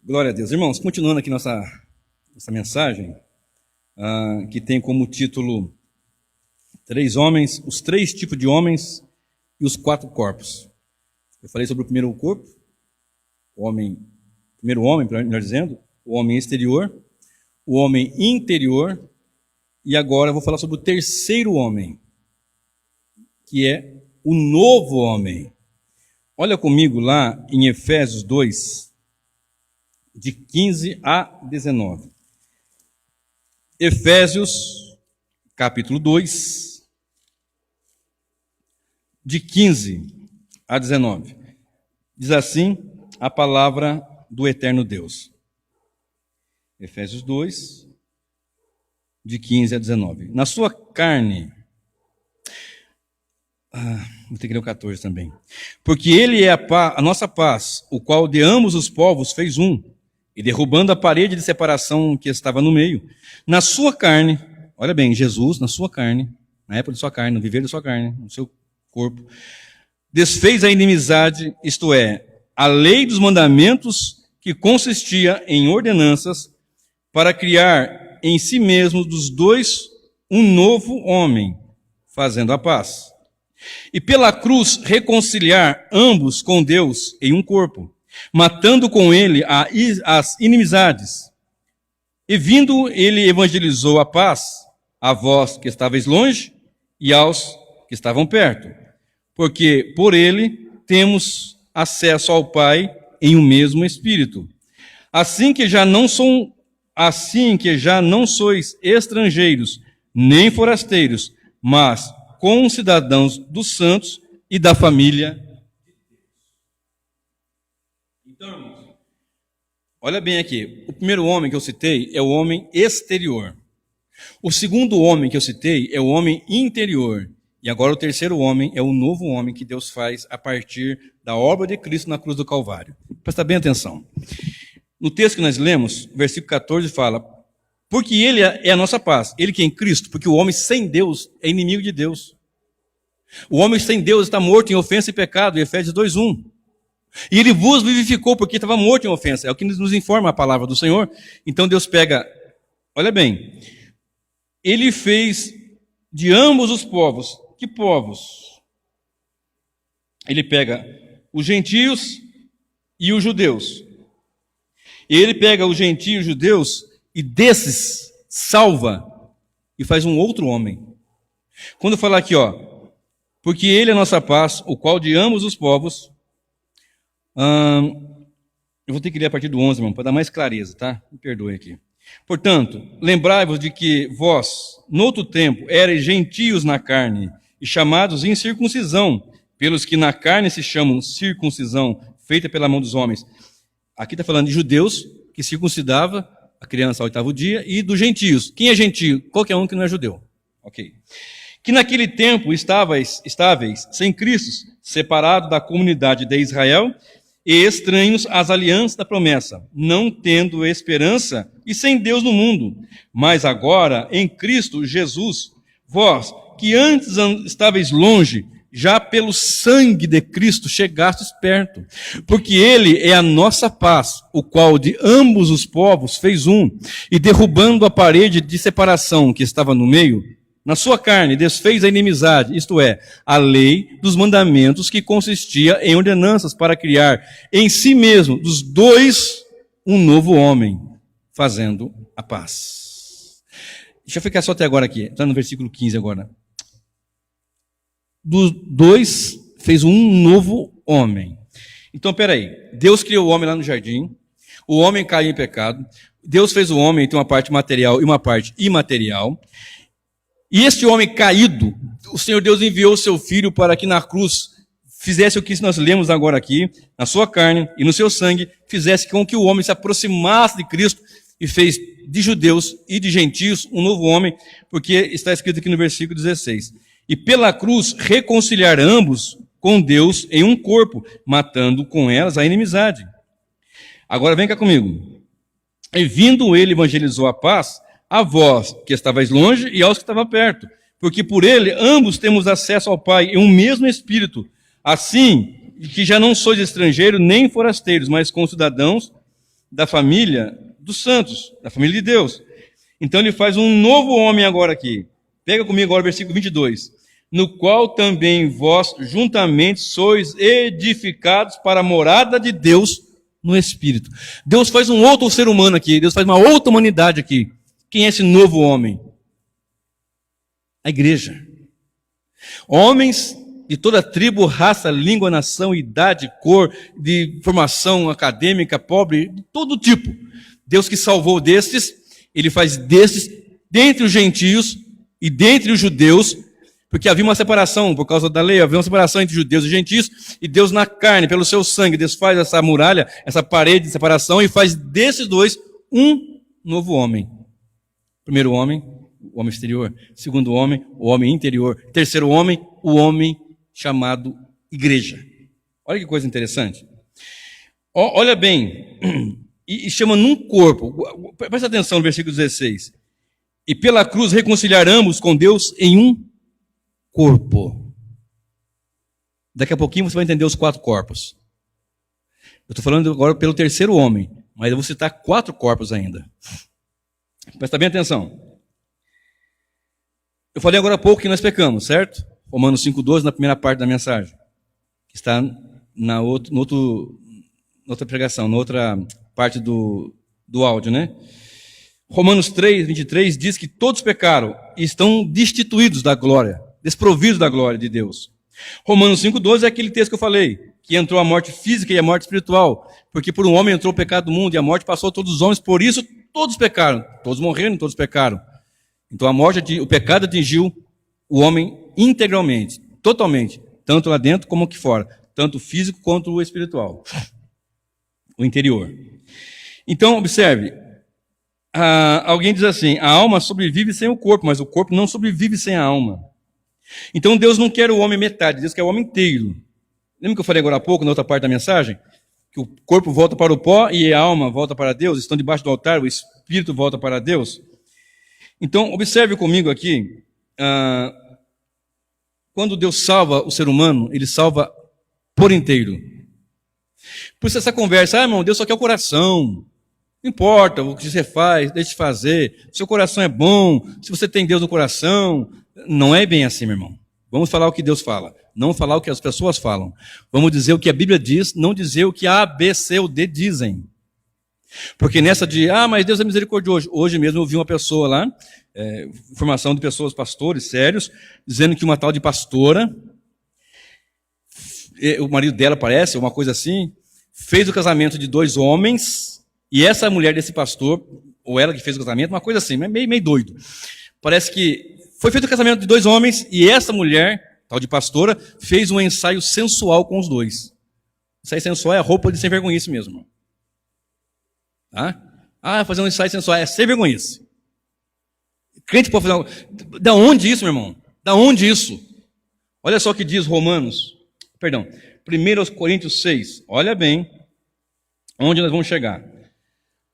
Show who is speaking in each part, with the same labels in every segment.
Speaker 1: Glória a Deus. Irmãos, continuando aqui nossa mensagem, que tem como título Três Homens, os três tipos de homens e os quatro corpos. Eu falei sobre o primeiro corpo, primeiro homem, melhor dizendo, o homem exterior, o homem interior, e agora eu vou falar sobre o terceiro homem, que é o novo homem. Olha comigo lá em Efésios 2, de 15 a 19. Efésios, capítulo 2, de 15 a 19. Diz assim a palavra do eterno Deus. Efésios 2, de 15 a 19. Na sua carne... vou ter que ler o 14 também. Porque ele é a nossa paz, o qual de ambos os povos fez um, e derrubando a parede de separação que estava no meio, na sua carne, olha bem, Jesus na sua carne, na época de sua carne, no viver de sua carne, no seu corpo, desfez a inimizade, isto é, a lei dos mandamentos que consistia em ordenanças, para criar em si mesmo dos dois um novo homem, fazendo a paz. E pela cruz reconciliar ambos com Deus em um corpo, matando com ele as inimizades. E vindo, ele evangelizou a paz a vós que estáveis longe e aos que estavam perto, porque por ele temos acesso ao Pai em um mesmo Espírito. Assim que já não sois estrangeiros, nem forasteiros, mas concidadãos dos santos e da família. Então, irmãos, olha bem aqui. O primeiro homem que eu citei é o homem exterior. O segundo homem que eu citei é o homem interior. E agora o terceiro homem é o novo homem que Deus faz a partir da obra de Cristo na cruz do Calvário. Presta bem atenção. No texto que nós lemos, o versículo 14 fala: porque ele é a nossa paz. Ele que é em Cristo, porque o homem sem Deus é inimigo de Deus. O homem sem Deus está morto em ofensa e pecado, Efésios 2:1. E ele vos vivificou porque estava morto em ofensa. É o que nos informa a palavra do Senhor. Então Deus pega, olha bem, ele fez de ambos os povos. Que povos? Ele pega os gentios e os judeus. E ele pega os gentios e os judeus e desses salva e faz um outro homem. Quando eu falar aqui, porque ele é a nossa paz, o qual de ambos os povos... eu vou ter que ler a partir do 11, irmão, para dar mais clareza, tá? Me perdoe aqui. Portanto, lembrai-vos de que vós, noutro tempo, erais gentios na carne e chamados incircuncisão, pelos que na carne se chamam circuncisão, feita pela mão dos homens. Aqui está falando de judeus que circuncidava a criança ao 8º dia, e dos gentios. Quem é gentio? Qualquer um que não é judeu. Ok. Que naquele tempo estáveis sem Cristo, separados da comunidade de Israel, e estranhos às alianças da promessa, não tendo esperança e sem Deus no mundo. Mas agora, em Cristo Jesus, vós, que antes estáveis longe, já pelo sangue de Cristo chegastes perto, porque ele é a nossa paz, o qual de ambos os povos fez um, e derrubando a parede de separação que estava no meio, na sua carne desfez a inimizade, isto é, a lei dos mandamentos que consistia em ordenanças para criar em si mesmo dos dois um novo homem, fazendo a paz. Deixa eu ficar só até agora aqui, está no versículo 15 agora. Dos dois fez um novo homem. Então, peraí, Deus criou o homem lá no jardim, o homem caiu em pecado, Deus fez o homem, tem uma parte material e uma parte imaterial, e este homem caído, o Senhor Deus enviou o seu Filho para que na cruz fizesse o que nós lemos agora aqui, na sua carne e no seu sangue, fizesse com que o homem se aproximasse de Cristo e fez de judeus e de gentios um novo homem, porque está escrito aqui no versículo 16. E pela cruz reconciliar ambos com Deus em um corpo, matando com elas a inimizade. Agora vem cá comigo. E vindo ele evangelizou a paz a vós que estavais longe e aos que estavam perto, porque por ele ambos temos acesso ao Pai em um mesmo Espírito. Assim que já não sois estrangeiros nem forasteiros, mas concidadãos da família dos santos, da família de Deus. Então ele faz um novo homem agora aqui. Pega comigo agora o versículo 22. No qual também vós juntamente sois edificados para a morada de Deus no Espírito. Deus faz um outro ser humano aqui, Deus faz uma outra humanidade aqui. Quem é esse novo homem? A igreja. Homens de toda tribo, raça, língua, nação, idade, cor, de formação acadêmica, pobre, de todo tipo. Deus que salvou destes, ele faz destes, dentre os gentios e dentre os judeus, porque havia uma separação, por causa da lei, havia uma separação entre judeus e gentios, e Deus na carne, pelo seu sangue, Deus faz essa muralha, essa parede de separação, e faz desses dois um novo homem. Primeiro homem, o homem exterior. Segundo homem, o homem interior. Terceiro homem, o homem chamado igreja. Olha que coisa interessante. Olha bem, e chama num corpo. Presta atenção no versículo 16. E pela cruz reconciliar ambos com Deus em um corpo. Daqui a pouquinho você vai entender os 4 corpos. Eu estou falando agora pelo terceiro homem, mas eu vou citar 4 corpos ainda. Presta bem atenção. Eu falei agora há pouco que nós pecamos, certo? Romanos 5,12, na primeira parte da mensagem. Que está na outra pregação, na outra parte do áudio, né? Romanos 3,23 diz que todos pecaram e estão destituídos da glória, desprovidos da glória de Deus. Romanos 5,12 é aquele texto que eu falei, que entrou a morte física e a morte espiritual, porque por um homem entrou o pecado do mundo e a morte passou a todos os homens, por isso todos pecaram, todos morreram, todos pecaram. Então o pecado atingiu o homem integralmente, totalmente, tanto lá dentro como aqui fora, tanto o físico quanto o espiritual, o interior. Então, observe, alguém diz assim, a alma sobrevive sem o corpo, mas o corpo não sobrevive sem a alma. Então Deus não quer o homem metade, Deus quer o homem inteiro. Lembra que eu falei agora há pouco, na outra parte da mensagem? Que o corpo volta para o pó e a alma volta para Deus, estão debaixo do altar, o espírito volta para Deus. Então, observe comigo aqui, quando Deus salva o ser humano, ele salva por inteiro. Por isso essa conversa, irmão, Deus só quer o coração. Não importa o que você faz, deixe de fazer. Seu coração é bom, se você tem Deus no coração. Não é bem assim, meu irmão. Vamos falar o que Deus fala, não falar o que as pessoas falam. Vamos dizer o que a Bíblia diz, não dizer o que A, B, C ou D dizem. Porque nessa de, mas Deus é misericordioso. Hoje mesmo eu vi uma pessoa lá, informação de pessoas, pastores sérios, dizendo que uma tal de pastora, o marido dela parece, uma coisa assim, fez o casamento de 2 homens, e essa mulher desse pastor, ou ela que fez o casamento, uma coisa assim, meio doido. Parece que foi feito o casamento de 2 homens, e essa mulher, tal de pastora, fez um ensaio sensual com os 2. Ensaio sensual é a roupa de sem vergonhice mesmo. Tá? Fazer um ensaio sensual é sem vergonhice. Crente pode fazer. Da onde isso, meu irmão? Da onde isso? Olha só o que diz Romanos. Perdão. 1 Coríntios 6. Olha bem onde nós vamos chegar.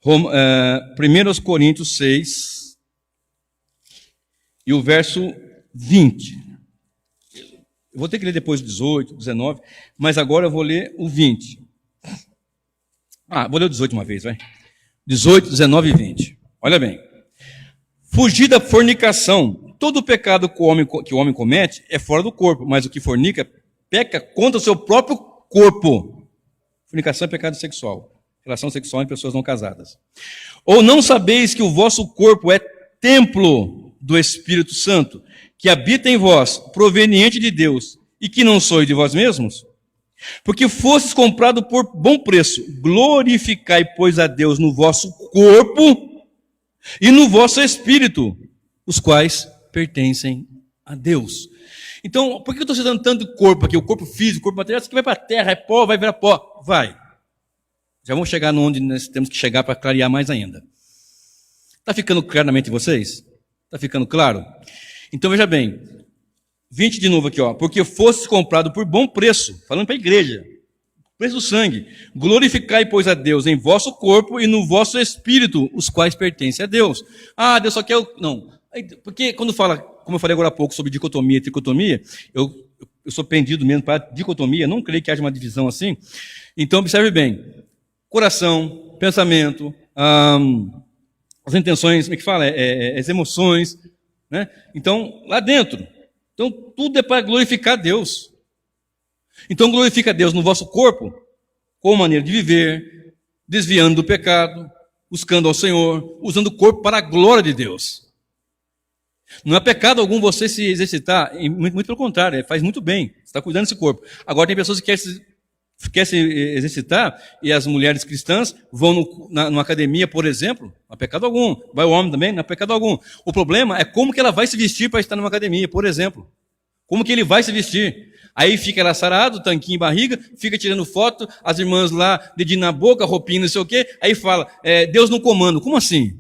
Speaker 1: 1 Coríntios 6 e o verso 20. Eu vou ter que ler depois o 18, 19, mas agora eu vou ler o 20. Vou ler o 18 uma vez, vai. 18, 19 e 20. Olha bem. Fugir da fornicação. Todo o pecado que o homem comete é fora do corpo, mas o que fornica peca contra o seu próprio corpo. Fornicação é pecado sexual. Relação sexual entre pessoas não casadas. Ou não sabeis que o vosso corpo é templo do Espírito Santo, que habita em vós, proveniente de Deus, e que não sois de vós mesmos? Porque fostes comprado por bom preço. Glorificai, pois, a Deus no vosso corpo e no vosso espírito, os quais pertencem a Deus. Então, por que eu estou citando tanto corpo aqui? O corpo físico, o corpo material, isso aqui vai para a terra, é pó, vai virar pó. Vai. Já vamos chegar onde nós temos que chegar para clarear mais ainda. Está ficando claro na mente de vocês? Está ficando claro? Então, veja bem. 20 de novo aqui, porque fosse comprado por bom preço, falando para a igreja, preço do sangue. Glorificai, pois, a Deus em vosso corpo e no vosso espírito, os quais pertencem a Deus. Deus só quer não. Porque quando fala, como eu falei agora há pouco sobre dicotomia e tricotomia, eu sou pendido mesmo para dicotomia, não creio que haja uma divisão assim. Então, observe bem, coração, pensamento, as intenções, como é que fala? As emoções, né? Então, lá dentro. Então, tudo é para glorificar Deus. Então, glorifica Deus no vosso corpo, com maneira de viver, desviando do pecado, buscando ao Senhor, usando o corpo para a glória de Deus. Não é pecado algum você se exercitar, muito pelo contrário, faz muito bem, você está cuidando desse corpo. Agora, tem pessoas que querem se exercitar, e as mulheres cristãs vão numa academia, por exemplo, não há pecado algum. Vai o homem também, não há pecado algum. O problema é como que ela vai se vestir para estar numa academia, por exemplo. Como que ele vai se vestir? Aí fica ela sarado, tanquinho e barriga, fica tirando foto, as irmãs lá, dedinho na boca, roupinha, não sei o quê, aí fala, Deus não comanda. Como assim?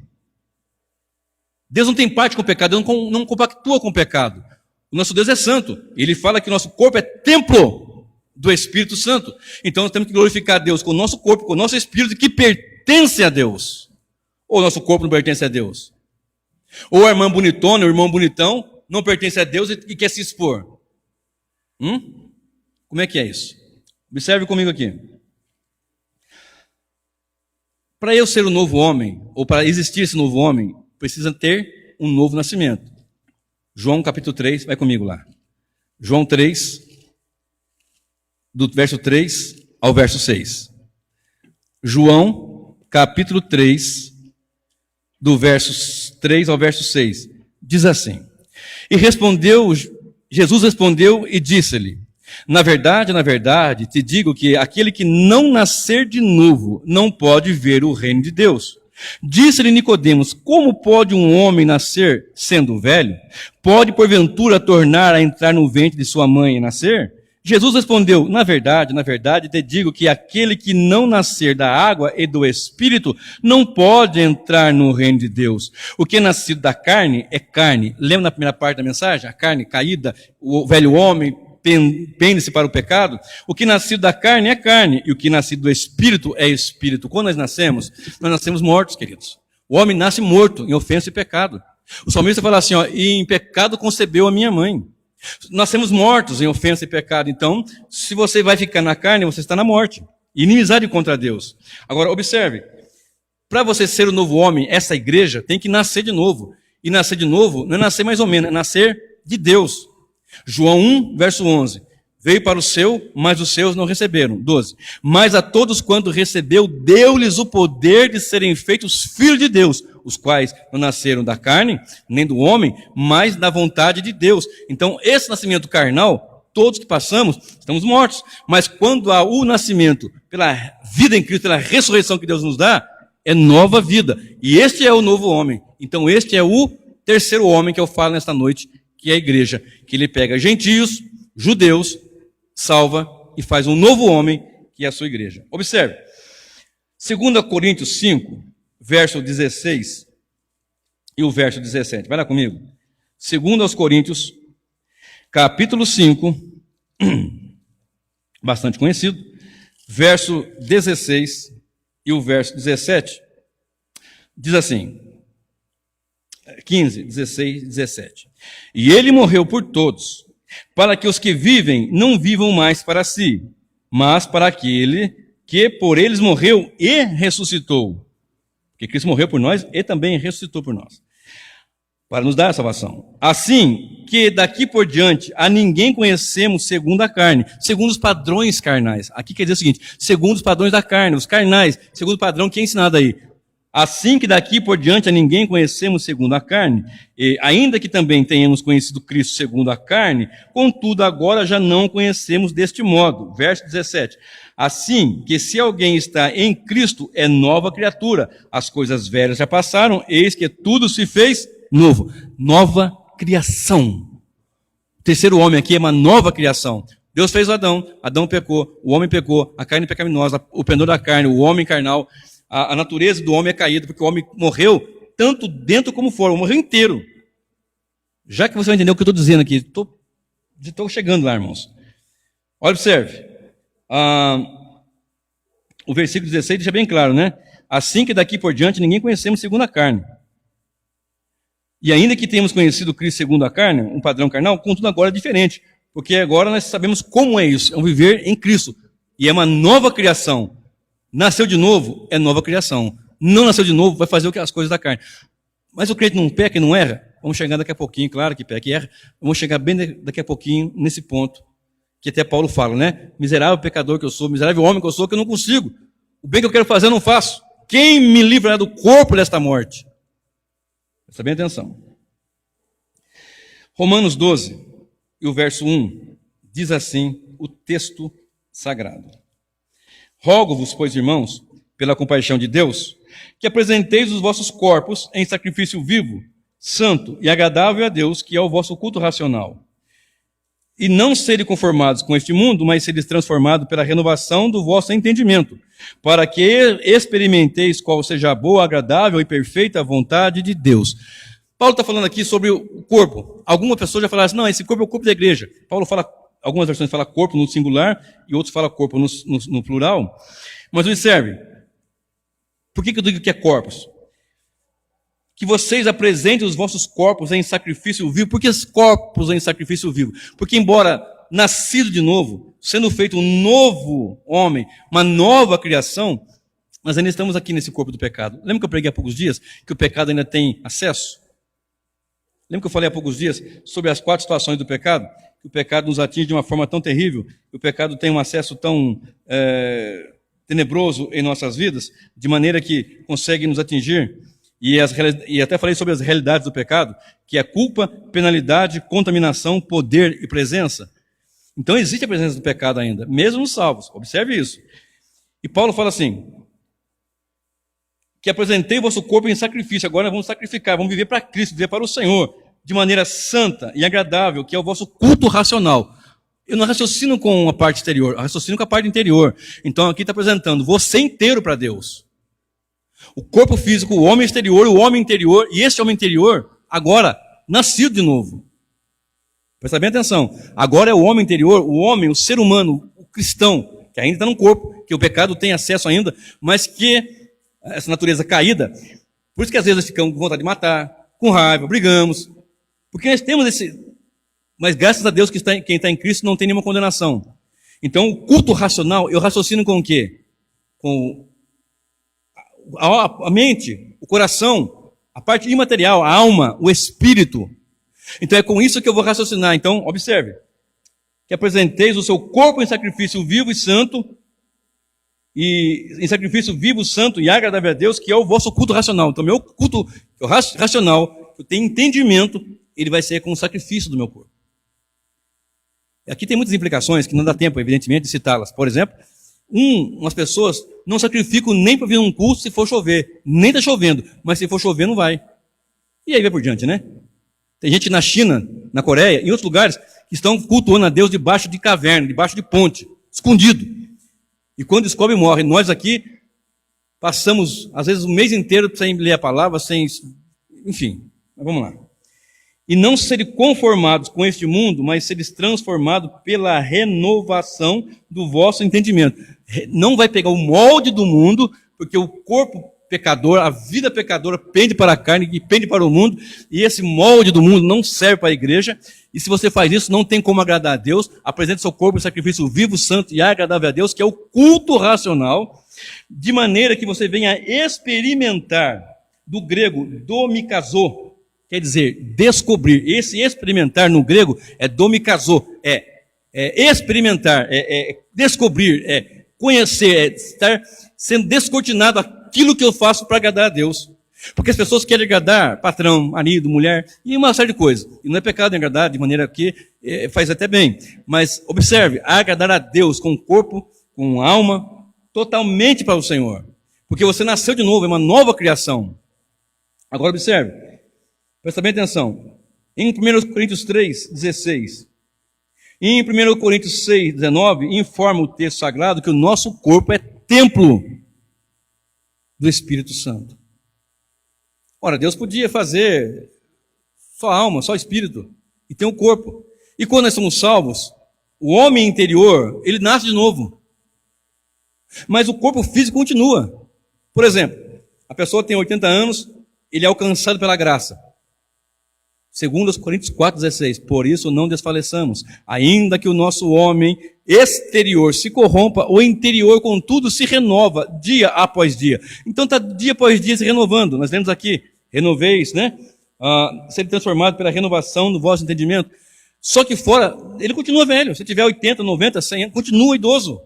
Speaker 1: Deus não tem parte com o pecado, Deus não compactua com o pecado. O nosso Deus é santo. Ele fala que o nosso corpo é templo do Espírito Santo. Então nós temos que glorificar Deus com o nosso corpo, com o nosso espírito que pertence a Deus. Ou o nosso corpo não pertence a Deus? Ou a irmã bonitona, o irmão bonitão, não pertence a Deus e quer se expor? Como é que é isso? Observe comigo aqui. Para eu ser um novo homem, ou para existir esse novo homem, precisa ter um novo nascimento. João capítulo 3, vai comigo lá. João 3, do verso 3 ao verso 6. João capítulo 3, do verso 3 ao verso 6. Diz assim: Jesus respondeu e disse-lhe: na verdade, te digo que aquele que não nascer de novo não pode ver o reino de Deus. Disse-lhe Nicodemos: como pode um homem nascer sendo velho? Pode porventura tornar a entrar no ventre de sua mãe e nascer? Jesus respondeu: na verdade, te digo que aquele que não nascer da água e do Espírito não pode entrar no reino de Deus. O que é nascido da carne é carne. Lembra na primeira parte da mensagem? A carne caída, o velho homem pende-se para o pecado. O que nascido da carne é carne, e o que nascido do Espírito é Espírito. Quando nós nascemos mortos, queridos. O homem nasce morto em ofensa e pecado. O salmista fala assim, e em pecado concebeu a minha mãe. Nós somos mortos em ofensa e pecado. Então, se você vai ficar na carne, você está na morte. Inimizade contra Deus. Agora, observe. Para você ser o novo homem, essa igreja tem que nascer de novo. E nascer de novo não é nascer mais ou menos, é nascer de Deus. João 1, verso 11. Veio para o seu, mas os seus não receberam. 12. Mas a todos quanto recebeu, deu-lhes o poder de serem feitos filhos de Deus, os quais não nasceram da carne, nem do homem, mas da vontade de Deus. Então, esse nascimento carnal, todos que passamos, estamos mortos. Mas quando há o nascimento pela vida em Cristo, pela ressurreição que Deus nos dá, é nova vida. E este é o novo homem. Então, este é o terceiro homem que eu falo nesta noite, que é a igreja, que ele pega gentios, judeus, salva e faz um novo homem, que é a sua igreja. Observe, 2 Coríntios 5, verso 16 e o verso 17. Vai lá comigo. 2 Coríntios, capítulo 5, bastante conhecido, verso 16 e o verso 17. Diz assim, 15, 16, 17. E ele morreu por todos, para que os que vivem não vivam mais para si, mas para aquele que por eles morreu e ressuscitou. Porque Cristo morreu por nós e também ressuscitou por nós, para nos dar a salvação. Assim que daqui por diante a ninguém conhecemos segundo a carne, segundo os padrões carnais. Aqui quer dizer o seguinte, segundo os padrões da carne, os carnais, segundo o padrão que é ensinado aí. Assim que daqui por diante a ninguém conhecemos segundo a carne, e ainda que também tenhamos conhecido Cristo segundo a carne, contudo agora já não conhecemos deste modo. Verso 17. Assim que se alguém está em Cristo, é nova criatura. As coisas velhas já passaram, eis que tudo se fez novo. Nova criação. O terceiro homem aqui é uma nova criação. Deus fez o Adão, Adão pecou, o homem pecou, a carne pecaminosa, o pendor da carne, o homem carnal. A natureza do homem é caída, porque o homem morreu tanto dentro como fora, morreu inteiro. Já que você vai entender o que eu estou dizendo aqui, estou chegando lá, irmãos. Olha, observe. O versículo 16 deixa bem claro, né? Assim que daqui por diante ninguém conhecemos segundo a carne. E ainda que tenhamos conhecido Cristo segundo a carne, um padrão carnal, contudo agora é diferente. Porque agora nós sabemos como é isso, é um viver em Cristo. E é uma nova criação. Nasceu de novo é nova criação. Não nasceu de novo vai fazer as coisas da carne. Mas o crente não peca e não erra? Vamos chegar daqui a pouquinho, claro que peca e erra. Vamos chegar bem daqui a pouquinho nesse ponto, que até Paulo fala, né? Miserável pecador que eu sou, miserável homem que eu sou, que eu não consigo. O bem que eu quero fazer eu não faço. Quem me livrará do corpo desta morte? Presta bem atenção. Romanos 12, e o verso 1, diz assim o texto sagrado. Rogo-vos, pois, irmãos, pela compaixão de Deus, que apresenteis os vossos corpos em sacrifício vivo, santo e agradável a Deus, que é o vosso culto racional. E não serem conformados com este mundo, mas seres transformados pela renovação do vosso entendimento, para que experimenteis qual seja a boa, agradável e perfeita vontade de Deus. Paulo está falando aqui sobre o corpo. Algumas pessoas já falaram assim, não, esse corpo é o corpo da igreja. Paulo fala, algumas versões falam corpo no singular, e outros falam corpo no plural. Mas observe, por que eu digo que é corpos? Que vocês apresentem os vossos corpos em sacrifício vivo. Por que os corpos em sacrifício vivo? Porque embora nascido de novo, sendo feito um novo homem, uma nova criação, nós ainda estamos aqui nesse corpo do pecado. Lembra que eu preguei há poucos dias que o pecado ainda tem acesso? Lembra que eu falei há poucos dias sobre as 4 situações do pecado? Que o pecado nos atinge de uma forma tão terrível, que o pecado tem um acesso tão tenebroso em nossas vidas, de maneira que consegue nos atingir. E até falei sobre as realidades do pecado, que é culpa, penalidade, contaminação, poder e presença. Então existe a presença do pecado ainda, mesmo nos salvos. Observe isso. E Paulo fala assim, que apresentei o vosso corpo em sacrifício. Agora vamos sacrificar, vamos viver para Cristo, viver para o Senhor, de maneira santa e agradável, que é o vosso culto racional. Eu não raciocino com a parte exterior, eu raciocino com a parte interior. Então aqui está apresentando você inteiro para Deus. O corpo físico, o homem exterior, o homem interior, e esse homem interior, agora, nascido de novo. Presta bem atenção. Agora é o homem interior, o homem, o ser humano, o cristão, que ainda está no corpo, que o pecado tem acesso ainda, mas que essa natureza caída, por isso que às vezes nós ficamos com vontade de matar, com raiva, brigamos, porque nós temos esse... Mas graças a Deus que quem está em Cristo não tem nenhuma condenação. Então o culto racional, eu raciocino com o quê? Com a mente, o coração, a parte imaterial, a alma, o espírito. Então é com isso que eu vou raciocinar. Então, observe, que apresenteis o seu corpo em sacrifício vivo e santo, e em sacrifício vivo, santo e agradável a Deus, que é o vosso culto racional. Então, meu culto racional, eu tenho entendimento, ele vai ser com o sacrifício do meu corpo. Aqui tem muitas implicações que não dá tempo, evidentemente, de citá-las. Por exemplo, umas pessoas não sacrificam nem para vir num culto se for chover. Nem está chovendo, mas se for chover não vai. E aí vai por diante, né? Tem gente na China, na Coreia, em outros lugares, que estão cultuando a Deus debaixo de caverna, debaixo de ponte, escondido. E quando descobre, morre. Nós aqui passamos, às vezes, o mês inteiro sem ler a palavra, sem... Enfim, mas vamos lá. E não serem conformados com este mundo, mas seres transformados pela renovação do vosso entendimento. Não vai pegar o molde do mundo, porque o corpo pecador, a vida pecadora pende para a carne e pende para o mundo, e esse molde do mundo não serve para a igreja, e se você faz isso, não tem como agradar a Deus. Apresente seu corpo em sacrifício vivo, santo e agradável a Deus, que é o culto racional, de maneira que você venha experimentar, do grego domikazo, quer dizer, descobrir. Esse experimentar no grego é domikazo, é experimentar, é descobrir, é conhecer, é estar sendo descortinado aquilo que eu faço para agradar a Deus. Porque as pessoas querem agradar patrão, marido, mulher, e uma série de coisas. E não é pecado em agradar, de maneira que faz até bem. Mas observe, agradar a Deus com o corpo, com a alma, totalmente para o Senhor. Porque você nasceu de novo, é uma nova criação. Agora observe, presta bem atenção. Em 1 Coríntios 3, 16, e em 1 Coríntios 6, 19, informa o texto sagrado que o nosso corpo é templo do Espírito Santo. Ora, Deus podia fazer só alma, só espírito, e tem o corpo. E quando nós somos salvos, o homem interior, ele nasce de novo. Mas o corpo físico continua. Por exemplo, a pessoa tem 80 anos, ele é alcançado pela graça. Segundo Coríntios 4,16, por isso não desfaleçamos, ainda que o nosso homem exterior se corrompa, o interior, contudo, se renova dia após dia. Então está dia após dia se renovando. Nós lemos aqui, renoveis, né? Ser transformado pela renovação do vosso entendimento. Só que fora, ele continua velho. Se tiver 80, 90, 100 anos, continua idoso.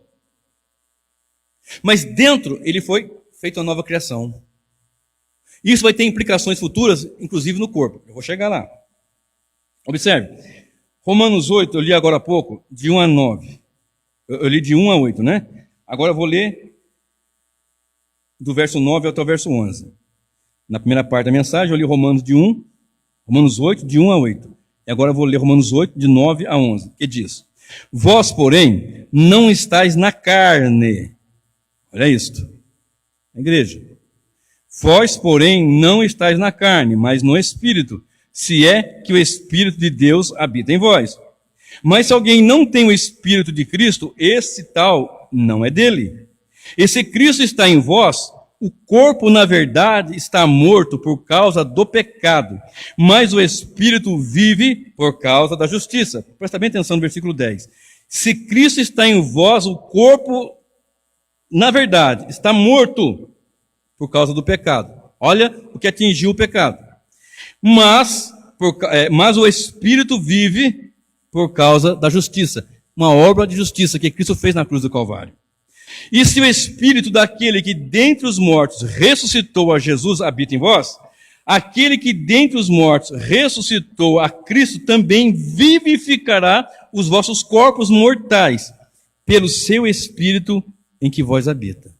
Speaker 1: Mas dentro, ele foi feito uma nova criação. Isso vai ter implicações futuras, inclusive no corpo. Eu vou chegar lá. Observe. Romanos 8, eu li agora há pouco, de 1 a 9. Eu li de 1 a 8, né? Agora eu vou ler do verso 9 até o verso 11. Na primeira parte da mensagem, eu li Romanos 8, de 1 a 8. E agora eu vou ler Romanos 8, de 9 a 11, que diz: Vós, porém, não estáis na carne. Olha isto. Igreja. Vós, porém, não estáis na carne, mas no Espírito, se é que o Espírito de Deus habita em vós. Mas se alguém não tem o Espírito de Cristo, esse tal não é dele. E se Cristo está em vós, o corpo, na verdade, está morto por causa do pecado, mas o Espírito vive por causa da justiça. Presta bem atenção no versículo 10. Se Cristo está em vós, o corpo, na verdade, está morto por causa do pecado. Olha o que atingiu o pecado. Mas o Espírito vive por causa da justiça. Uma obra de justiça que Cristo fez na cruz do Calvário. E se o Espírito daquele que dentre os mortos ressuscitou a Jesus habita em vós, aquele que dentre os mortos ressuscitou a Cristo também vivificará os vossos corpos mortais pelo seu Espírito em que vós habita.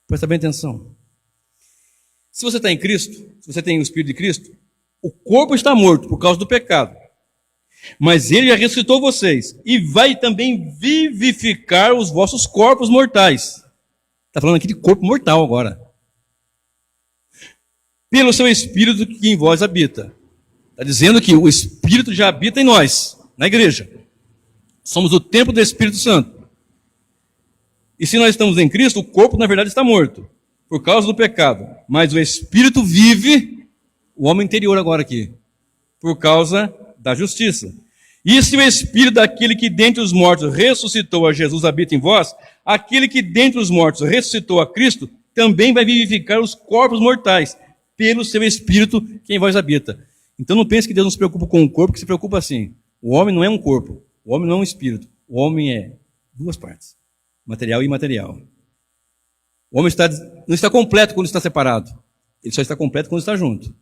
Speaker 1: Presta bem atenção. Se você está em Cristo, se você tem o Espírito de Cristo, o corpo está morto por causa do pecado. Mas ele já ressuscitou vocês e vai também vivificar os vossos corpos mortais. Está falando aqui de corpo mortal agora. Pelo seu Espírito que em vós habita. Está dizendo que o Espírito já habita em nós, na igreja. Somos o templo do Espírito Santo. E se nós estamos em Cristo, o corpo na verdade está morto, por causa do pecado. Mas o Espírito vive, o homem interior agora aqui, por causa da justiça. E se o Espírito daquele que dentre os mortos ressuscitou a Jesus habita em vós, aquele que dentre os mortos ressuscitou a Cristo, também vai vivificar os corpos mortais, pelo seu Espírito que em vós habita. Então não pense que Deus não se preocupa com o corpo, que se preocupa assim. O homem não é um corpo, o homem não é um espírito, o homem é duas partes, material e imaterial. O homem não está completo quando está separado, ele só está completo quando está junto.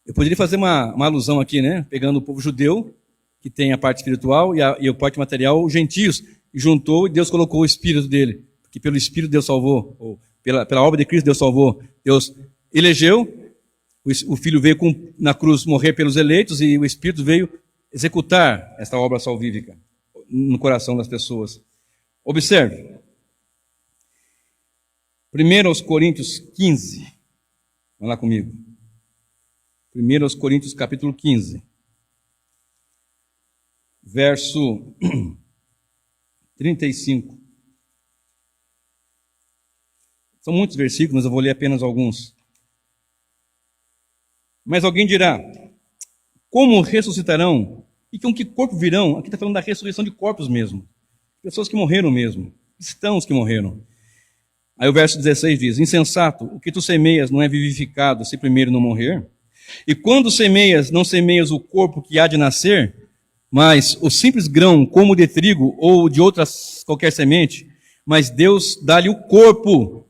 Speaker 1: Eu poderia fazer uma alusão aqui, né? Pegando o povo judeu, que tem a parte espiritual e a parte material, os gentios, e juntou e Deus colocou o Espírito dele, porque pelo Espírito Deus salvou, ou pela obra de Cristo Deus salvou. Deus elegeu, o Filho veio na cruz morrer pelos eleitos e o Espírito veio executar esta obra salvífica no coração das pessoas. Observe. 1 Coríntios 15. Vamos lá comigo. 1 Coríntios capítulo 15. Verso 35. São muitos versículos, mas eu vou ler apenas alguns. Mas alguém dirá, como ressuscitarão? E com que corpo virão? Aqui está falando da ressurreição de corpos mesmo. Pessoas que morreram mesmo. Cristãos que morreram. Aí o verso 16 diz, insensato, o que tu semeias não é vivificado se primeiro não morrer? E quando semeias, não semeias o corpo que há de nascer, mas o simples grão, como de trigo ou de outra qualquer semente, mas Deus dá-lhe o corpo,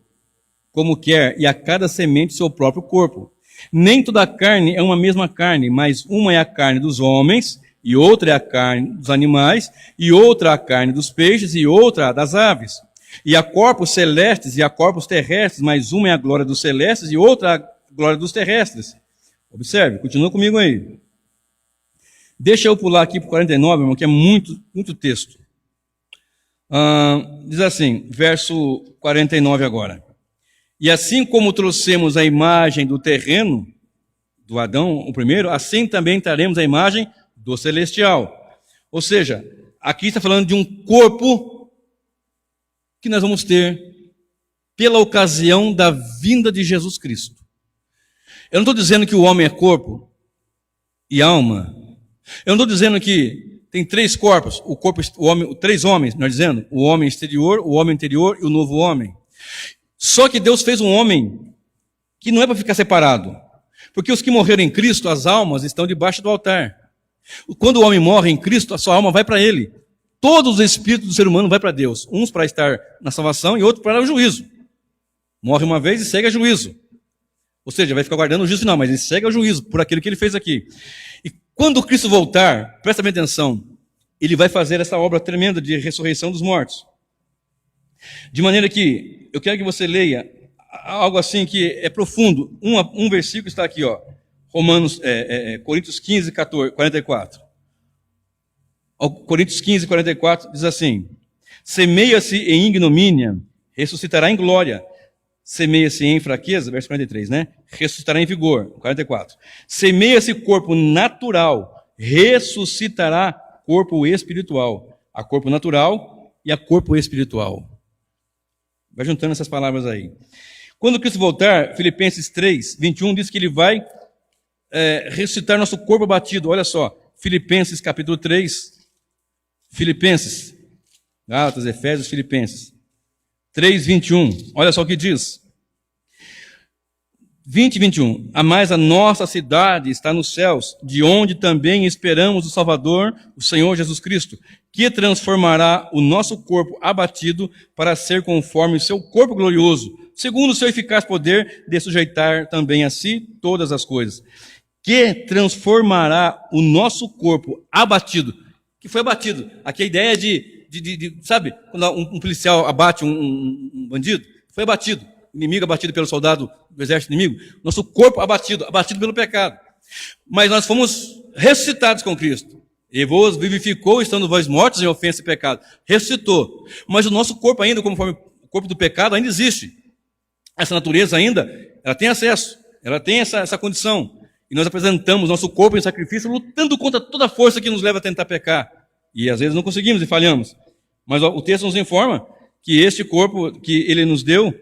Speaker 1: como quer, e a cada semente seu próprio corpo. Nem toda a carne é uma mesma carne, mas uma é a carne dos homens, e outra é a carne dos animais, e outra a carne dos peixes, e outra a das aves. E há corpos celestes e há corpos terrestres, mas uma é a glória dos celestes e outra a glória dos terrestres. Observe, continua comigo aí. Deixa eu pular aqui para o 49, irmão, que é muito, muito texto. Diz assim, verso 49 agora. E assim como trouxemos a imagem do terreno, do Adão, o primeiro, assim também traremos a imagem do celestial. Ou seja, aqui está falando de um corpo que nós vamos ter pela ocasião da vinda de Jesus Cristo. Eu não estou dizendo que o homem é corpo e alma. Eu não estou dizendo que tem três corpos, o homem, três homens, nós dizendo, o homem exterior, o homem interior e o novo homem. Só que Deus fez um homem que não é para ficar separado. Porque os que morreram em Cristo, as almas estão debaixo do altar. Quando o homem morre em Cristo, a sua alma vai para ele. Todos os espíritos do ser humano vai para Deus. Uns para estar na salvação e outros para o juízo. Morre uma vez e segue a juízo. Ou seja, vai ficar guardando o juízo final, mas ele segue ao juízo por aquilo que ele fez aqui. E quando Cristo voltar, presta bem atenção, ele vai fazer essa obra tremenda de ressurreição dos mortos. De maneira que, eu quero que você leia algo assim que é profundo. Um versículo está aqui, ó. Coríntios 15, 44. Coríntios 15, 44 diz assim: semeia-se em ignomínia, ressuscitará em glória. Semeia-se em fraqueza, verso 43, né? Ressuscitará em vigor, 44. Semeia-se corpo natural, ressuscitará corpo espiritual. A corpo natural e a corpo espiritual. Vai juntando essas palavras aí. Quando Cristo voltar, Filipenses 3, 21, diz que ele vai ressuscitar nosso corpo abatido. Olha só, Filipenses capítulo 3, Filipenses, Gálatas, Efésios, Filipenses 3, 21, olha só o que diz. 20 e 21. A mais a nossa cidade está nos céus, de onde também esperamos o Salvador, o Senhor Jesus Cristo, que transformará o nosso corpo abatido para ser conforme o seu corpo glorioso, segundo o seu eficaz poder de sujeitar também a si todas as coisas. Que transformará o nosso corpo abatido, que foi abatido. Aqui a ideia sabe, quando um policial abate um bandido, foi abatido. Inimigo abatido pelo soldado do exército inimigo. Nosso corpo abatido pelo pecado. Mas nós fomos ressuscitados com Cristo. E vos vivificou, estando vós mortos em ofensa e pecado. Ressuscitou. Mas o nosso corpo ainda, conforme o corpo do pecado, ainda existe. Essa natureza ainda, ela tem acesso. Ela tem essa condição. E nós apresentamos nosso corpo em sacrifício, lutando contra toda a força que nos leva a tentar pecar. E às vezes não conseguimos e falhamos. Mas o texto nos informa que este corpo que ele nos deu,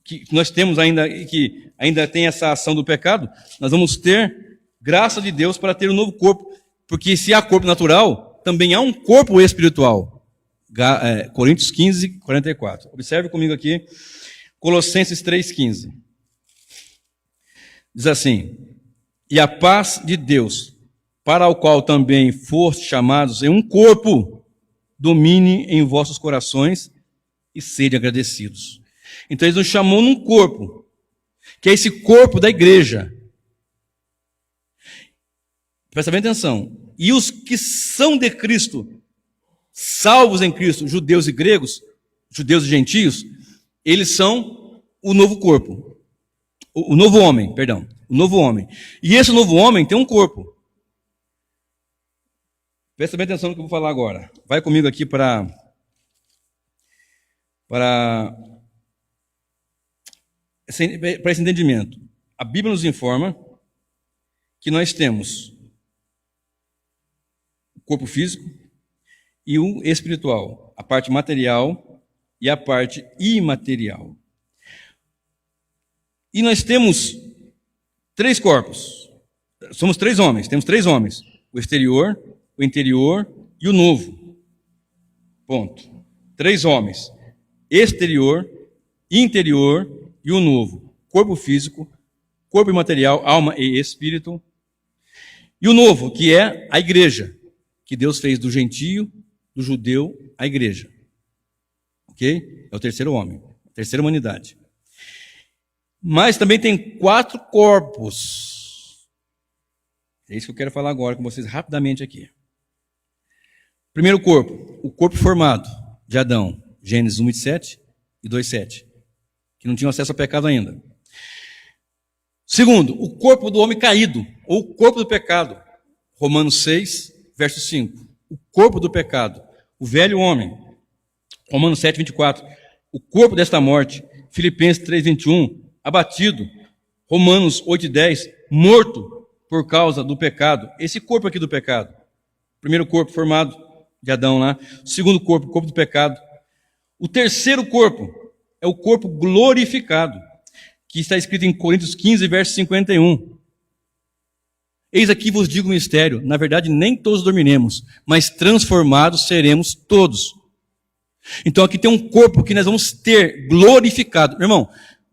Speaker 1: que nós temos ainda, e que ainda tem essa ação do pecado, nós vamos ter graça de Deus para ter um novo corpo. Porque se há corpo natural, também há um corpo espiritual. Coríntios 15, 44. Observe comigo aqui, Colossenses 3, 15. Diz assim: e a paz de Deus, para o qual também foste chamados em um corpo, domine em vossos corações e sede agradecidos. Então ele nos chamou num corpo, que é esse corpo da igreja. Presta bem atenção. E os que são de Cristo, salvos em Cristo, judeus e gregos, judeus e gentios, eles são o novo corpo. O novo homem, perdão. O novo homem. E esse novo homem tem um corpo. Presta bem atenção no que eu vou falar agora. Vai comigo aqui para esse entendimento. A Bíblia nos informa que nós temos o corpo físico e o espiritual, a parte material e a parte imaterial. E nós temos três corpos. Somos três homens, temos três homens. O exterior, o interior e o novo. Ponto. Três homens. Exterior, interior e o novo. Corpo físico, corpo imaterial, alma e espírito. E o novo, que é a igreja, que Deus fez do gentio, do judeu, a igreja. Ok? É o terceiro homem, a terceira humanidade. Mas também tem 4 corpos. É isso que eu quero falar agora com vocês rapidamente aqui. Primeiro corpo, o corpo formado de Adão, Gênesis 1:7 e 2:7, que não tinham acesso ao pecado ainda. Segundo, o corpo do homem caído, ou o corpo do pecado, Romanos 6, verso 5. O corpo do pecado, o velho homem, Romanos 7, 24. O corpo desta morte, Filipenses 3, 21. Abatido, Romanos 8:10, morto por causa do pecado. Esse corpo aqui do pecado. Primeiro corpo formado de Adão lá. Segundo corpo, o corpo do pecado. O terceiro corpo é o corpo glorificado. que está escrito em Coríntios 15, verso 51. Eis aqui vos digo um mistério, na verdade nem todos dormiremos, mas transformados seremos todos. Então aqui tem um corpo que nós vamos ter glorificado. Meu irmão,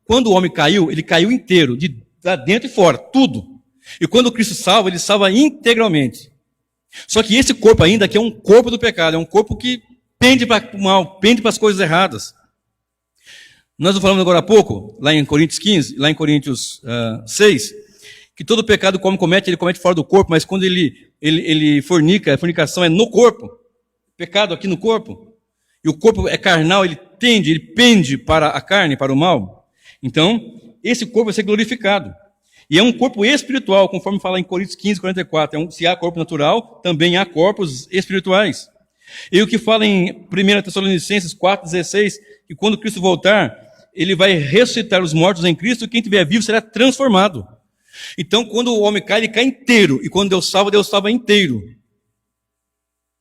Speaker 1: quando o homem caiu, ele caiu inteiro, de dentro e fora, tudo. E quando Cristo salva, ele salva integralmente. Só que esse corpo ainda aqui é um corpo do pecado, é um corpo que pende para o mal, pende para as coisas erradas. Nós falamos agora há pouco, lá em Coríntios 15, lá em Coríntios 6, que todo pecado que o homem comete, ele comete fora do corpo, mas quando ele fornica, a fornicação é no corpo, pecado aqui no corpo, e o corpo é carnal, ele pende para a carne, para o mal. Então, esse corpo vai ser glorificado. E é um corpo espiritual, conforme fala em Coríntios 15, 44. Se há corpo natural, também há corpos espirituais. E o que fala em 1 Tessalonicenses 4, 16, que quando Cristo voltar, ele vai ressuscitar os mortos em Cristo, e quem estiver vivo será transformado. Então, quando o homem cai, ele cai inteiro. E quando Deus salva inteiro.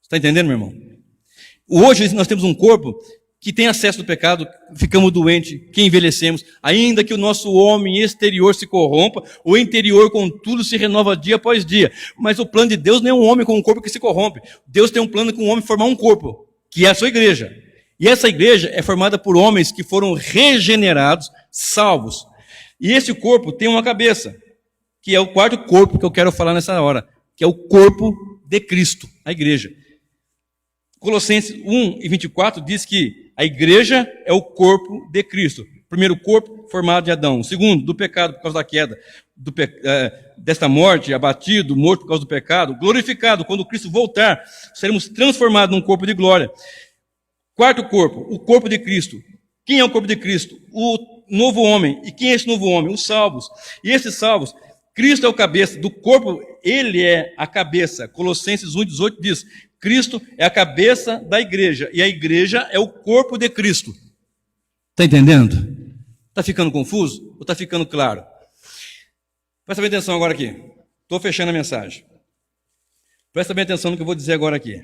Speaker 1: Está entendendo, meu irmão? Hoje nós temos um corpo que tem acesso do pecado, ficamos doentes, que envelhecemos, ainda que o nosso homem exterior se corrompa, o interior, contudo, se renova dia após dia. Mas o plano de Deus não é um homem com um corpo que se corrompe. Deus tem um plano com um homem formar um corpo, que é a sua igreja. E essa igreja é formada por homens que foram regenerados, salvos. E esse corpo tem uma cabeça, que é o quarto corpo que eu quero falar nessa hora, que é o corpo de Cristo, a igreja. Colossenses 1 e 24 diz que a igreja é o corpo de Cristo. Primeiro corpo formado de Adão. Segundo, do pecado por causa da queda, desta morte, abatido, morto por causa do pecado. Glorificado, quando Cristo voltar, seremos transformados num corpo de glória. Quarto corpo, o corpo de Cristo. Quem é o corpo de Cristo? O novo homem. E quem é esse novo homem? Os salvos. E esses salvos, Cristo é o cabeça do corpo, ele é a cabeça. Colossenses 1, 18 diz, Cristo é a cabeça da igreja, e a igreja é o corpo de Cristo. Está entendendo? Está ficando confuso ou está ficando claro? Presta bem atenção agora aqui. Estou fechando a mensagem. Presta bem atenção no que eu vou dizer agora aqui.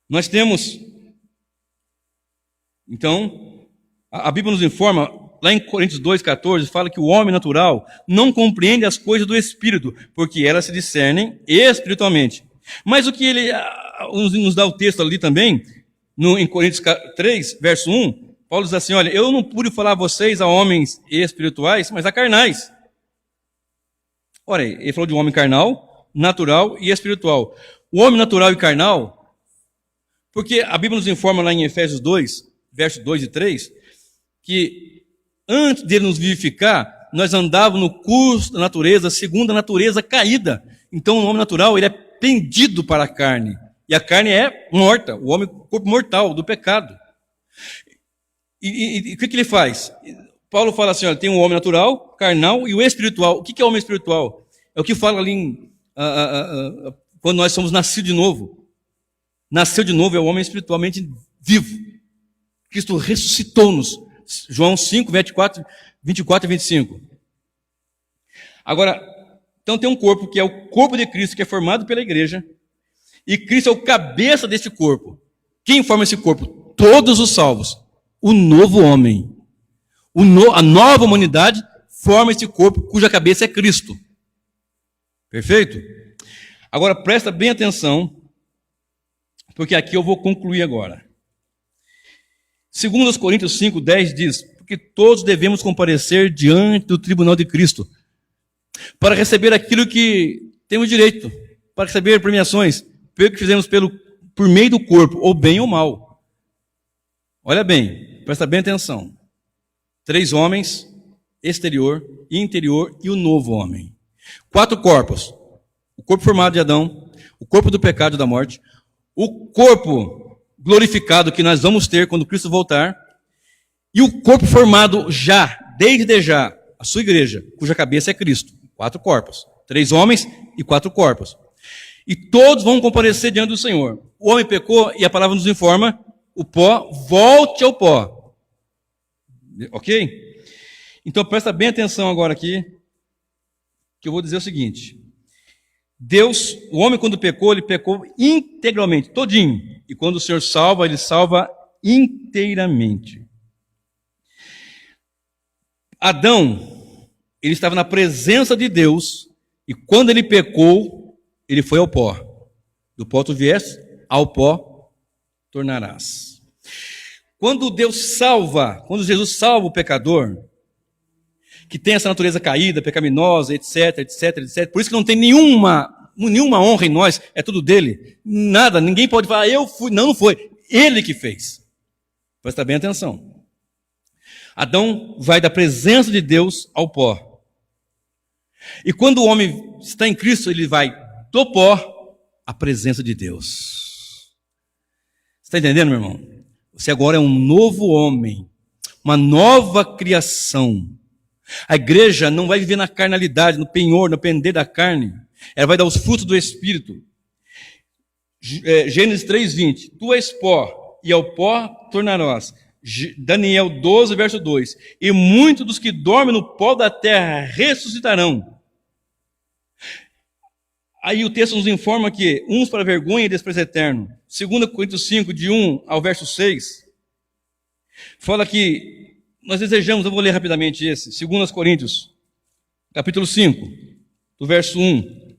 Speaker 1: Nós temos, então, a Bíblia nos informa, lá em Coríntios 2,14, fala que o homem natural não compreende as coisas do Espírito, porque elas se discernem espiritualmente. Mas o que ele nos dá o texto ali também, em Coríntios 3, verso 1, Paulo diz assim, olha, eu não pude falar a vocês a homens espirituais, mas a carnais. Ora, ele falou de um homem carnal, natural e espiritual. O homem natural e carnal, porque a Bíblia nos informa lá em Efésios 2, versos 2 e 3, que antes dele nos vivificar, nós andávamos no curso da natureza, segundo a natureza caída. Então o homem natural, ele é pendido para a carne. E a carne é morta, o homem, o corpo mortal do pecado. E o que ele faz? Paulo fala assim, olha, tem o homem natural, carnal e o espiritual. O que é o homem espiritual? É o que fala ali quando nós somos nascidos de novo. Nasceu de novo é o homem espiritualmente vivo. Cristo ressuscitou-nos. João 5, 24 e 25. Agora, então tem um corpo que é o corpo de Cristo, que é formado pela igreja, e Cristo é o cabeça desse corpo. Quem forma esse corpo? Todos os salvos. O novo homem. A nova humanidade forma esse corpo, cuja cabeça é Cristo. Perfeito? Agora presta bem atenção, porque aqui eu vou concluir agora. Segundo os Coríntios 5, 10 diz, porque todos devemos comparecer diante do tribunal de Cristo, para receber aquilo que temos direito, para receber premiações, pelo que fizemos por meio do corpo, ou bem ou mal. Olha bem, presta bem atenção. 3 homens, exterior, interior e o novo homem. 4 corpos. O corpo formado de Adão, o corpo do pecado e da morte, o corpo glorificado que nós vamos ter quando Cristo voltar, e o corpo formado desde já, a sua igreja, cuja cabeça é Cristo. 4 corpos. 3 homens e 4 corpos. E todos vão comparecer diante do Senhor. O homem pecou e a palavra nos informa, o pó, volte ao pó. Ok? Então presta bem atenção agora aqui, que eu vou dizer o seguinte. Deus, o homem quando pecou, ele pecou integralmente, todinho. E quando o Senhor salva, ele salva inteiramente. Adão, ele estava na presença de Deus, e quando ele pecou, ele foi ao pó. Do pó tu vieste, ao pó tornarás. Quando quando Jesus salva o pecador, que tem essa natureza caída, pecaminosa, etc, etc, etc, por isso que não tem nenhuma honra em nós, é tudo dele. Nada, ninguém pode falar, eu fui. Não foi. Ele que fez. Presta bem atenção. Adão vai da presença de Deus ao pó. E quando o homem está em Cristo, ele vai do pó à presença de Deus. Você está entendendo, meu irmão? Você agora é um novo homem, uma nova criação. A igreja não vai viver na carnalidade, no penhor, no pender da carne. Ela vai dar os frutos do Espírito. Gênesis 3:20. Tu és pó, e ao pó tornarás. Daniel 12, verso 2. E muitos dos que dormem no pó da terra ressuscitarão. Aí o texto nos informa que uns para vergonha e desprezo eterno. 2 Coríntios 5, de 1 ao verso 6. Fala que nós desejamos, eu vou ler rapidamente esse. 2 Coríntios, capítulo 5, do verso 1.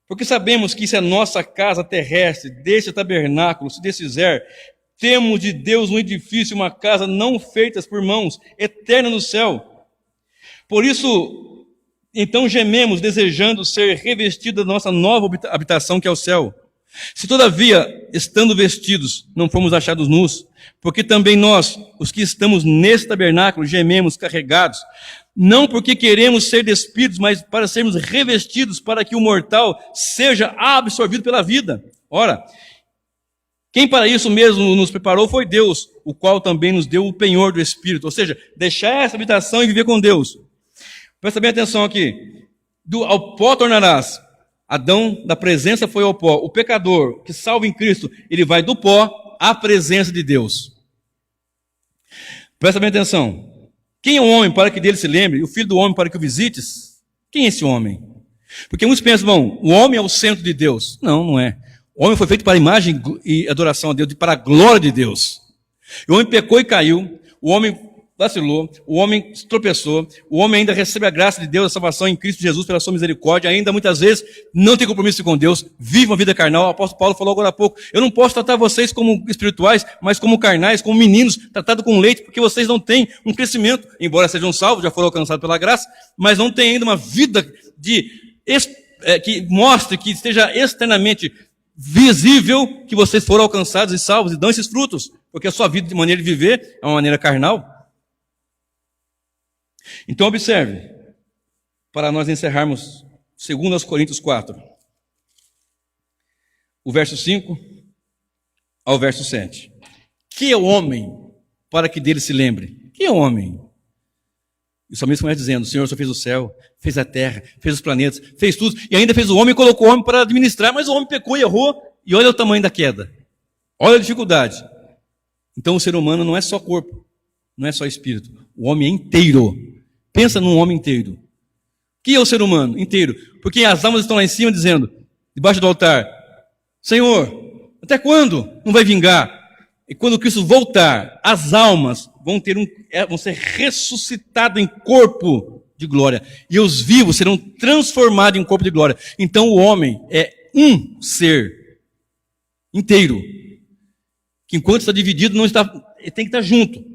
Speaker 1: Porque sabemos que isso é nossa casa terrestre, deste tabernáculo, se desfizer, temos de Deus um edifício, uma casa não feitas por mãos, eterna no céu. Por isso, então gememos, desejando ser revestidos da nossa nova habitação, que é o céu. Se todavia, estando vestidos, não fomos achados nus, porque também nós, os que estamos nesse tabernáculo, gememos carregados, não porque queremos ser despidos, mas para sermos revestidos, para que o mortal seja absorvido pela vida. Ora, quem para isso mesmo nos preparou foi Deus, o qual também nos deu o penhor do Espírito, ou seja, deixar essa habitação e viver com Deus. Presta bem atenção aqui. Ao pó tornarás. Adão, da presença, foi ao pó. O pecador que salva em Cristo, ele vai do pó à presença de Deus. Presta bem atenção. Quem é o homem para que dele se lembre? E o filho do homem para que o visites? Quem é esse homem? Porque muitos pensam, bom, o homem é o centro de Deus. Não, não é. O homem foi feito para a imagem e adoração a Deus, para a glória de Deus. O homem pecou e caiu, o homem vacilou, o homem tropeçou, o homem ainda recebe a graça de Deus, a salvação em Cristo Jesus pela sua misericórdia, ainda muitas vezes não tem compromisso com Deus, vive uma vida carnal. O apóstolo Paulo falou agora há pouco, eu não posso tratar vocês como espirituais, mas como carnais, como meninos, tratados com leite, porque vocês não têm um crescimento, embora sejam salvos, já foram alcançados pela graça, mas não têm ainda uma vida que mostre, que esteja externamente visível que vocês foram alcançados e salvos e dão esses frutos, porque a sua vida de maneira de viver é uma maneira carnal. Então observe, para nós encerrarmos 2 Coríntios 4, o verso 5 ao verso 7. Que é o homem para que dele se lembre? Que é o homem? E o salmista começa dizendo, o Senhor só fez o céu, fez a terra, fez os planetas, fez tudo, e ainda fez o homem e colocou o homem para administrar, mas o homem pecou e errou, e olha o tamanho da queda. Olha a dificuldade. Então o ser humano não é só corpo, não é só espírito, o homem é inteiro. Pensa num homem inteiro. O que é o ser humano inteiro? Porque as almas estão lá em cima dizendo, debaixo do altar, Senhor, até quando não vai vingar? E quando Cristo voltar, as almas vão ser ressuscitadas em corpo de glória. E os vivos serão transformados em corpo de glória. Então o homem é um ser inteiro. Que enquanto está dividido, não está, ele tem que estar junto.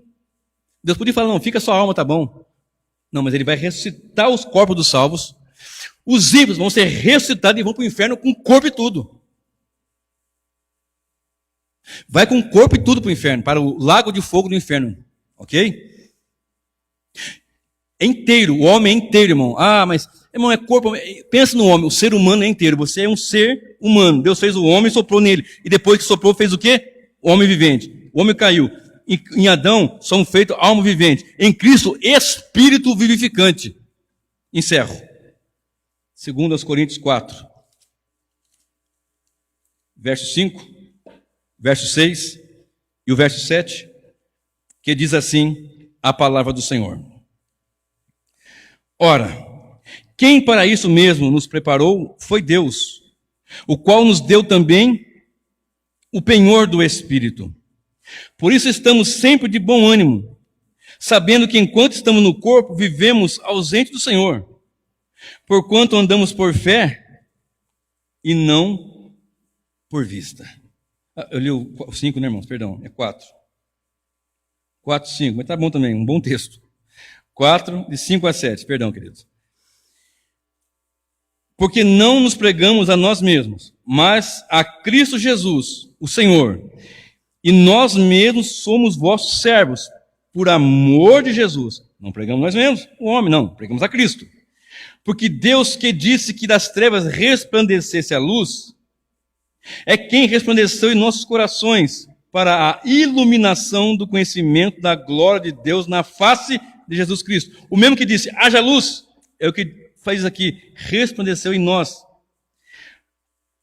Speaker 1: Deus podia falar, não, fica só a alma, tá bom. Não, mas ele vai ressuscitar os corpos dos salvos. Os vivos vão ser ressuscitados e vão para o inferno com corpo e tudo. Vai com corpo e tudo para o inferno, para o lago de fogo do inferno. Ok? É inteiro, o homem é inteiro, irmão. Ah, mas, irmão, é corpo. Pensa no homem, o ser humano é inteiro. Você é um ser humano. Deus fez o homem e soprou nele. E depois que soprou, fez o quê? O homem vivente. O homem caiu. Em Adão, somos feitos alma vivente. Em Cristo, espírito vivificante. Encerro. 2 Coríntios 4. Verso 5, verso 6 e o verso 7, que diz assim a palavra do Senhor. Ora, quem para isso mesmo nos preparou foi Deus, o qual nos deu também o penhor do Espírito. Por isso estamos sempre de bom ânimo. sabendo que enquanto estamos no corpo, vivemos ausente do Senhor, porquanto andamos por fé e não por vista. Eu li o 5, né, irmãos? Perdão, é 4. 4, 5, mas tá bom também, um bom texto. 4, de 5 a 7, perdão, queridos. Porque não nos pregamos a nós mesmos, mas a Cristo Jesus, o Senhor. E nós mesmos somos vossos servos, por amor de Jesus. Não pregamos nós mesmos, o homem, não, pregamos a Cristo. Porque Deus que disse que das trevas resplandecesse a luz, é quem resplandeceu em nossos corações para a iluminação do conhecimento da glória de Deus na face de Jesus Cristo. O mesmo que disse, haja luz, é o que faz aqui, resplandeceu em nós.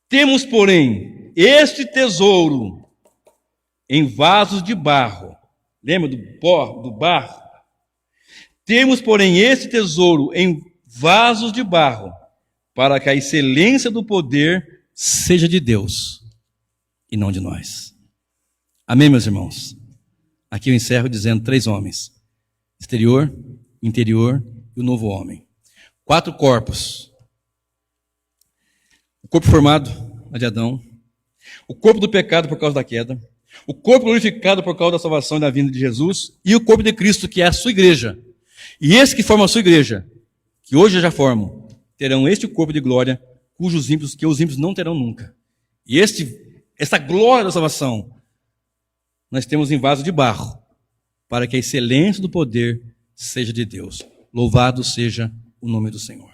Speaker 1: Temos, porém, este tesouro em vasos de barro. Lembra do pó, do barro? Temos, porém, este tesouro em vasos de barro, para que a excelência do poder seja de Deus e não de nós. Amém, meus irmãos? Aqui eu encerro dizendo 3 homens: exterior, interior e o novo homem. 4 corpos. O corpo formado de Adão, o corpo do pecado por causa da queda, o corpo glorificado por causa da salvação e da vinda de Jesus, e o corpo de Cristo, que é a sua igreja. E esse que forma a sua igreja, que hoje já formam, terão este corpo de glória, cujos ímpios, que os ímpios não terão nunca. E essa glória da salvação, nós temos em vaso de barro, para que a excelência do poder seja de Deus. Louvado seja o nome do Senhor.